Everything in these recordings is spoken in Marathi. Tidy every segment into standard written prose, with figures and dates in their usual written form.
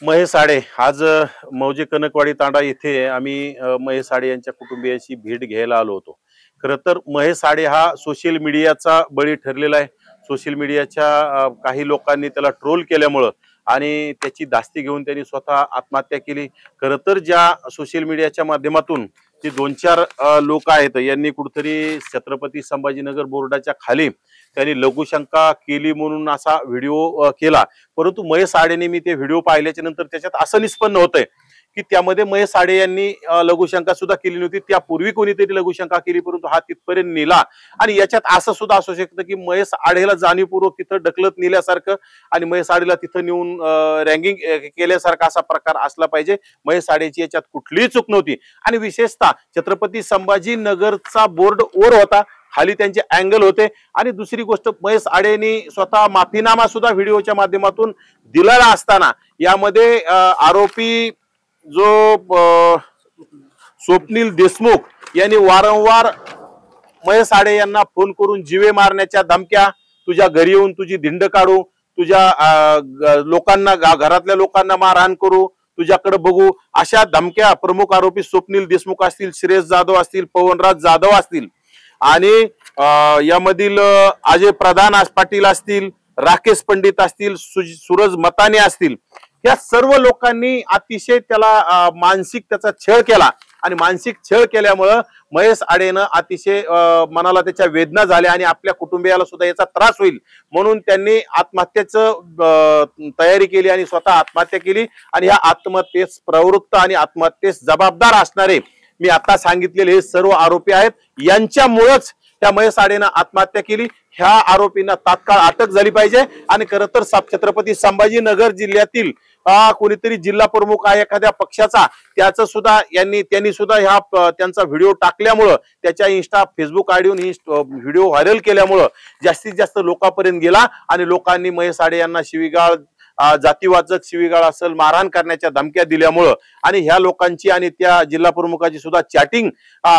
महेश साडे आज मौजे कनकवाडी तांडा येथे आम्ही महेश साडे यांच्या कुटुंबियांची भेट घ्यायला आलो होतो। खरं तर महेश साडे हा सोशल मीडियाचा बळी ठरलेला आहे। सोशल मीडियाच्या काही लोकांनी त्याला ट्रोल केल्यामुळे आणि त्याची दास्ती घेऊन त्यांनी स्वतः आत्महत्या केली। खरं तर ज्या सोशल मीडियाच्या माध्यमातून जे 2-4 लोक आहेत यांनी कुठेतरी छत्रपती संभाजीनगर बोर्डाच्या खाली त्यांनी लघुशंका केली म्हणून असा व्हिडिओ केला। परंतु महेश साडेने मी ते व्हिडिओ पाहिल्याच्या नंतर त्याच्यात असं निष्पन्न होतंय की त्यामध्ये महेश साडे यांनी लघुशंका सुद्धा केली नव्हती। त्यापूर्वी कोणीतरी लघुशंका केली परंतु हा तिथपर्यंत नेला। आणि याच्यात असं सुद्धा असू शकतं की महेश साडेला जाणीवपूर्वक तिथं ढकलत नेल्यासारखं आणि महेश साडेला तिथं नेऊन रँगिंग केल्यासारखा असा प्रकार असला पाहिजे। महेश साडेची याच्यात कुठलीही चूक नव्हती आणि विशेषतः छत्रपती संभाजीनगरचा बोर्ड वर होता, खाली त्यांचे अँगल होते। आणि दुसरी गोष्ट महेश साडेंनी स्वतः माफीनामा सुद्धा व्हिडिओच्या माध्यमातून दिलेला असताना यामध्ये आरोपी जो स्वप्नील देशमुख यांनी वारंवार महेश साडे यांना फोन करून जीवे मारण्याच्या धमक्या, तुझ्या घरी येऊन तुझी धिंड काढू, तुझ्या लोकांना घरातल्या लोकांना मारहाण करू, तुझ्याकडे बघू, अशा धमक्या प्रमुख आरोपी स्वप्नील देशमुख असतील, श्रेयस जाधव असतील, पवनराज जाधव असतील आणि यामधील अजय प्रधान पाटील असतील, राकेश पंडित असतील, सूरज मताने असतील, या सर्व लोकांनी अतिशय त्याला मानसिक त्याचा छळ केला। आणि मानसिक छळ केल्यामुळे महेश साडेनं अतिशय मनाला त्याच्या वेदना झाल्या आणि आपल्या कुटुंबियाला सुद्धा याचा त्रास होईल म्हणून त्यांनी आत्महत्येचं तयारी केली आणि स्वतः आत्महत्या केली। आणि ह्या आत्महत्येस प्रवृत्त आणि आत्महत्येस जबाबदार असणारे मी आता सांगितलेले हे सर्व आरोपी आहेत। यांच्यामुळेच त्या महेश साडेनं आत्महत्या केली। ह्या आरोपींना तात्काळ अटक झाली पाहिजे। आणि खरं तर छत्रपती संभाजीनगर जिल्ह्यातील कोणीतरी जिल्हा प्रमुख आहे एखाद्या पक्षाचा, त्याचं सुद्धा त्यांनी सुद्धा ह्या त्यांचा व्हिडिओ टाकल्यामुळं, त्याच्या इंस्टा फेसबुक आयडीवरून ही व्हिडिओ व्हायरल केल्यामुळं जास्तीत जास्त लोकांपर्यंत गेला आणि लोकांनी महेश साडे यांना शिवीगाळ, जातीवाचक शिवीगाळ असेल, मारहाण करण्याच्या धमक्या दिल्यामुळं आणि ह्या लोकांची आणि त्या जिल्हा प्रमुखाची सुद्धा चॅटिंग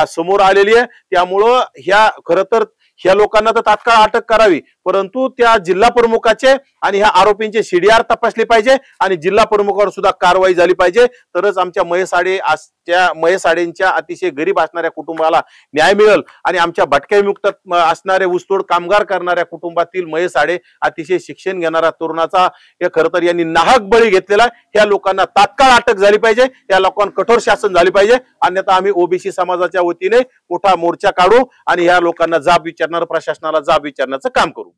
समोर आलेली आहे। त्यामुळं ह्या खरं तर ह्या लोकांना तर तात्काळ अटक करावी, परंतु त्या जिल्हा प्रमुखाचे आणि ह्या आरोपींचे CDR तपासले पाहिजे आणि जिल्हा प्रमुखावर सुद्धा कारवाई झाली पाहिजे। तरच आमच्या महेश साडेंच्या अतिशय गरीब असणाऱ्या कुटुंबाला न्याय मिळेल आणि आमच्या भटक्यामुक्त असणारे ऊसतोड कामगार करणाऱ्या कुटुंबातील महेश साडे अतिशय शिक्षण घेणारा तरुणाचा हे खरं तर यांनी नाहक बळी घेतलेला। ह्या लोकांना तात्काळ अटक झाली पाहिजे, या लोकांना कठोर शासन झाले पाहिजे, अन्यथा आम्ही ओबीसी समाजाच्या वतीने मोठा मोर्चा काढू आणि ह्या लोकांना जाब विचारणार, प्रशासनाला जाब विचारण्याचं काम करू।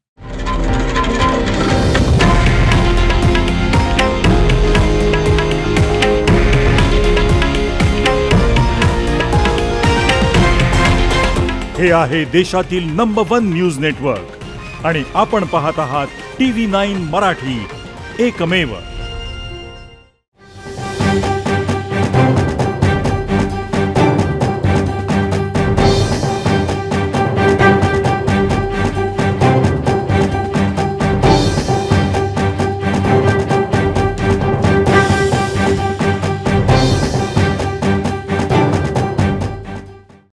हे आहे देशातील नंबर 1 न्यूज नेटवर्क आणि आपण पाहत आहात TV9 मराठी, एकमेव।